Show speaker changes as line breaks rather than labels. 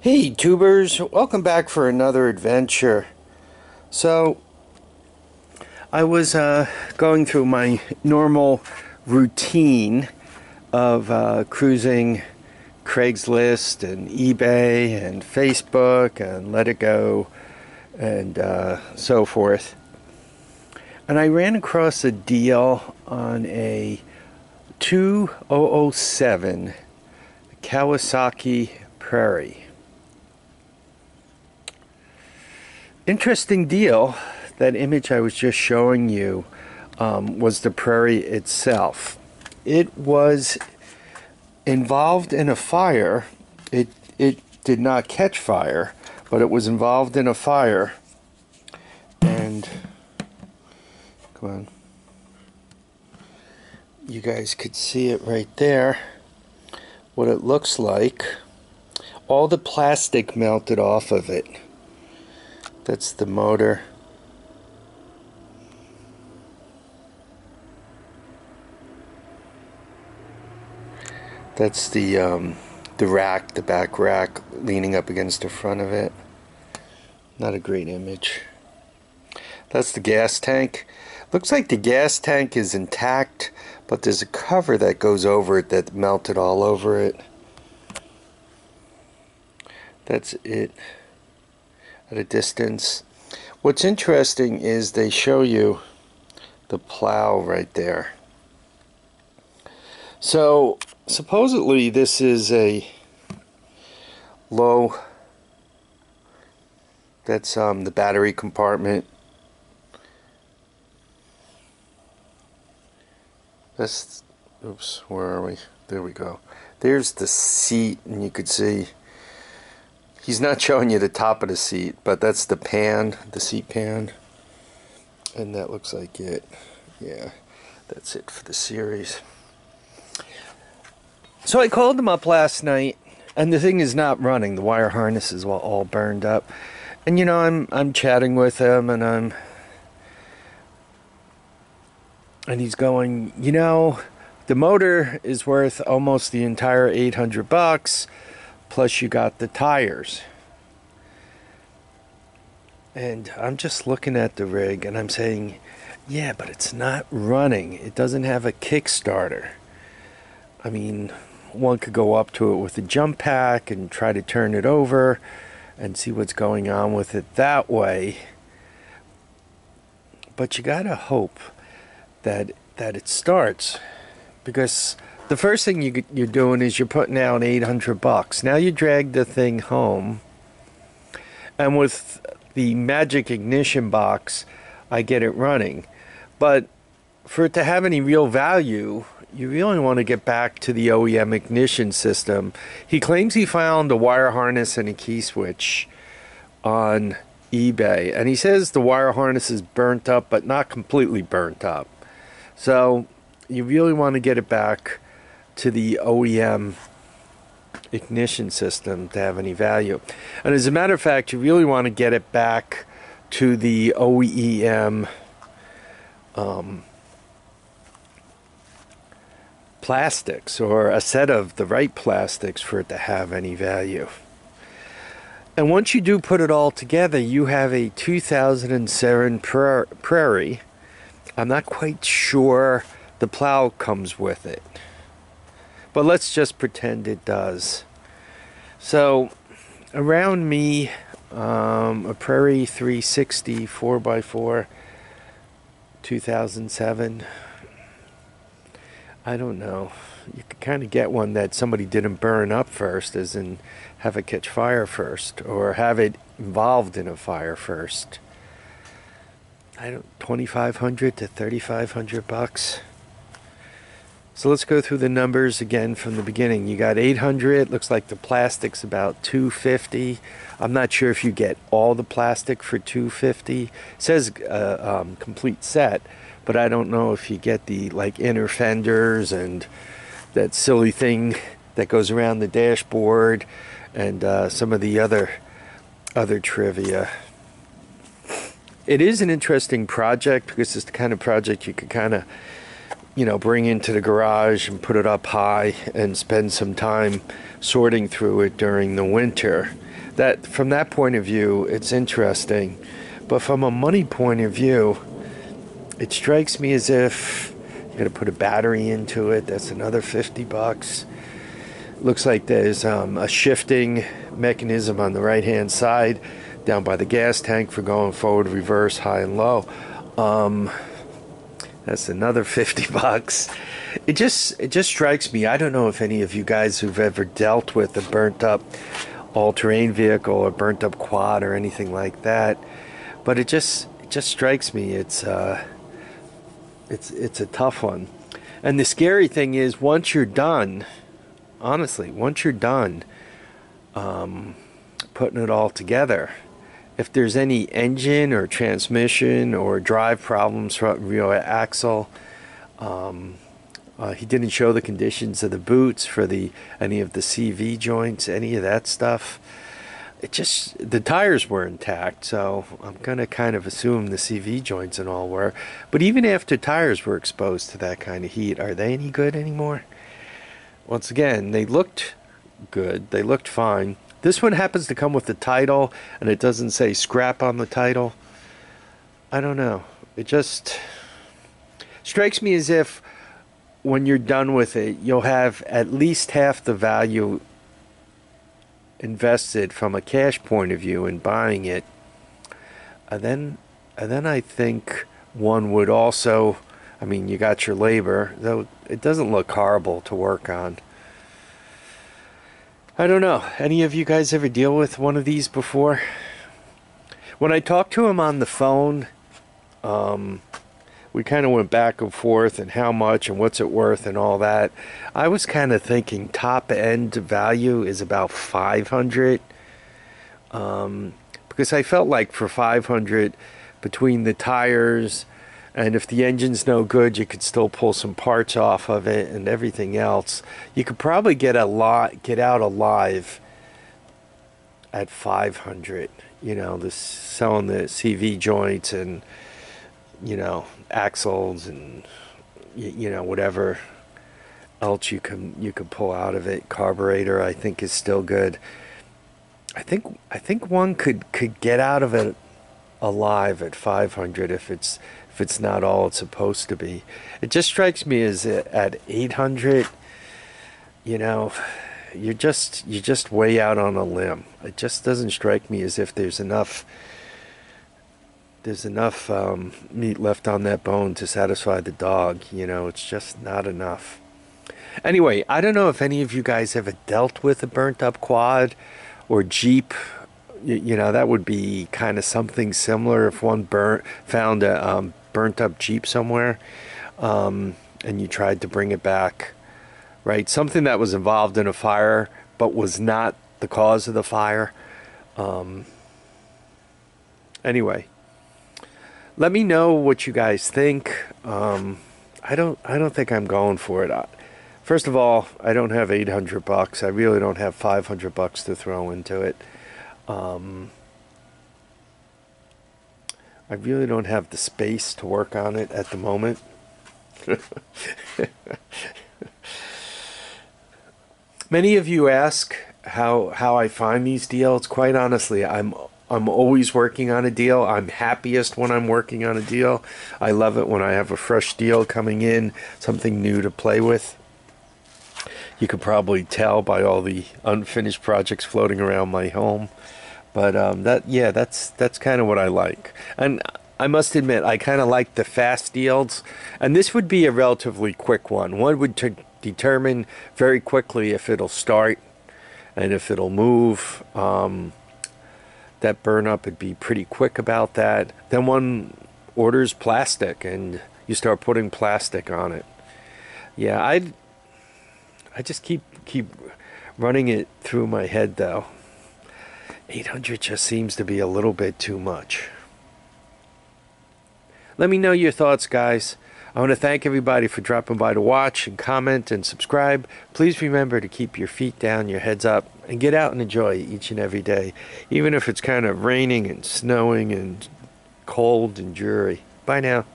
Hey tubers, welcome back for another adventure. So I was going through my normal routine of cruising Craigslist and eBay and Facebook and Let It Go and so forth. And I ran across a deal on a 2007 Kawasaki Prairie. Interesting deal. That image I was just showing you was the Prairie itself. It was involved in a fire. It did not catch fire, but it was involved in a fire. And come on, you guys could see it right there. What it looks like. All the plastic melted off of it. That's the motor. That's the rack, the back rack leaning up against the front of it. Not a great image. That's the gas tank. Looks like the gas tank is intact, but there's a cover that goes over it that melted all over it. That's it at a distance. What's interesting is they show you the plow right there. So supposedly this is a low, that's the battery compartment. That's, oops, where are we? There we go. There's the seat, and you could see he's not showing you the top of the seat, but that's the pan, the seat pan. And that looks like it. Yeah, that's it for the series. So I called him up last night, and the thing is not running. The wire harness is all burned up. And you know, I'm chatting with him, and he's going, you know, the motor is worth almost the entire $800, plus you got the tires. And I'm just looking at the rig, and I'm saying, yeah, but it's not running. It doesn't have a Kickstarter. I mean, one could go up to it with a jump pack and try to turn it over and see what's going on with it that way. But you gotta hope that it starts, because the first thing you're doing is you're putting out $800. Now you drag the thing home, and with the magic ignition box I get it running, but for it to have any real value you really want to get back to the OEM ignition system. He claims he found a wire harness and a key switch on eBay, and he says the wire harness is burnt up, but not completely burnt up. So you really want to get it back to the OEM ignition system to have any value. And as a matter of fact, you really want to get it back to the OEM plastics, or a set of the right plastics for it to have any value. And once you do put it all together, you have a 2007 Prairie. I'm not quite sure the plow comes with it, but let's just pretend it does. So around me, a Prairie 360 4x4 2007. I don't know. You could kind of get one that somebody didn't burn up first, as in have it catch fire first, or have it involved in a fire first. I don't, $2,500 to $3,500. So let's go through the numbers again from the beginning. You got 800. Looks like the plastic's about 250. I'm not sure if you get all the plastic for 250. It says complete set, but I don't know if you get the like inner fenders and that silly thing that goes around the dashboard and some of the other trivia. It is an interesting project because it's the kind of project you could kind of, you know, bring into the garage and put it up high and spend some time sorting through it during the winter. that from that point of view, it's interesting. But from a money point of view, it strikes me as if you got to put a battery into it. That's another $50. Looks like there's a shifting mechanism on the right-hand side down by the gas tank for going forward, reverse, high and low. That's another $50. It just strikes me. I don't know if any of you guys who've ever dealt with a burnt up all-terrain vehicle or burnt up quad or anything like that, but it just strikes me it's a tough one. And the scary thing is, once you're done, honestly, once you're done putting it all together, if there's any engine or transmission or drive problems from axle, he didn't show the conditions of the boots for any of the CV joints, any of that stuff. The tires were intact, so I'm gonna kind of assume the CV joints and all were. But even after tires were exposed to that kind of heat, are they any good anymore? Once again, they looked good. They looked fine. This one happens to come with the title, and it doesn't say scrap on the title. I don't know. It just strikes me as if when you're done with it, you'll have at least half the value invested from a cash point of view in buying it. And then I think one would also, I mean, you got your labor, though it doesn't look horrible to work on. I don't know. Any of you guys ever deal with one of these before? When I talked to him on the phone, we kind of went back and forth and how much and what's it worth and all that. I was kind of thinking top end value is about 500, because I felt like for 500, between the tires and if the engine's no good, you could still pull some parts off of it and everything else, you could probably get out alive at 500. You know, selling the CV joints and, you know, axles and, you know, whatever else you can pull out of it. Carburetor, I think, is still good. I think one could get out of it alive at 500 if it's not all it's supposed to be. It just strikes me as at 800, you know, you're just way out on a limb. It just doesn't strike me as if there's enough meat left on that bone to satisfy the dog. You know, it's just not enough. Anyway, I don't know if any of you guys ever dealt with a burnt up quad or Jeep. You know, that would be kind of something similar if one found a burnt up Jeep somewhere, and you tried to bring it back, right? Something that was involved in a fire but was not the cause of the fire. Anyway, let me know what you guys think. I don't think I'm going for it. First of all, I don't have $800. I really don't have $500 to throw into it. I really don't have the space to work on it at the moment. Many of you ask how I find these deals. Quite honestly, I'm always working on a deal. I'm happiest when I'm working on a deal. I love it when I have a fresh deal coming in, something new to play with. You could probably tell by all the unfinished projects floating around my home. But that's kind of what I like. And I must admit, I kind of like the fast deals. And this would be a relatively quick one. One would determine very quickly if it'll start and if it'll move. That burn up would be pretty quick about that. Then one orders plastic and you start putting plastic on it. Yeah, I just keep running it through my head though. 800 just seems to be a little bit too much. Let me know your thoughts, guys. I want to thank everybody for dropping by to watch and comment and subscribe. Please remember to keep your feet down, your heads up, and get out and enjoy each and every day, even if it's kind of raining and snowing and cold and dreary. Bye now.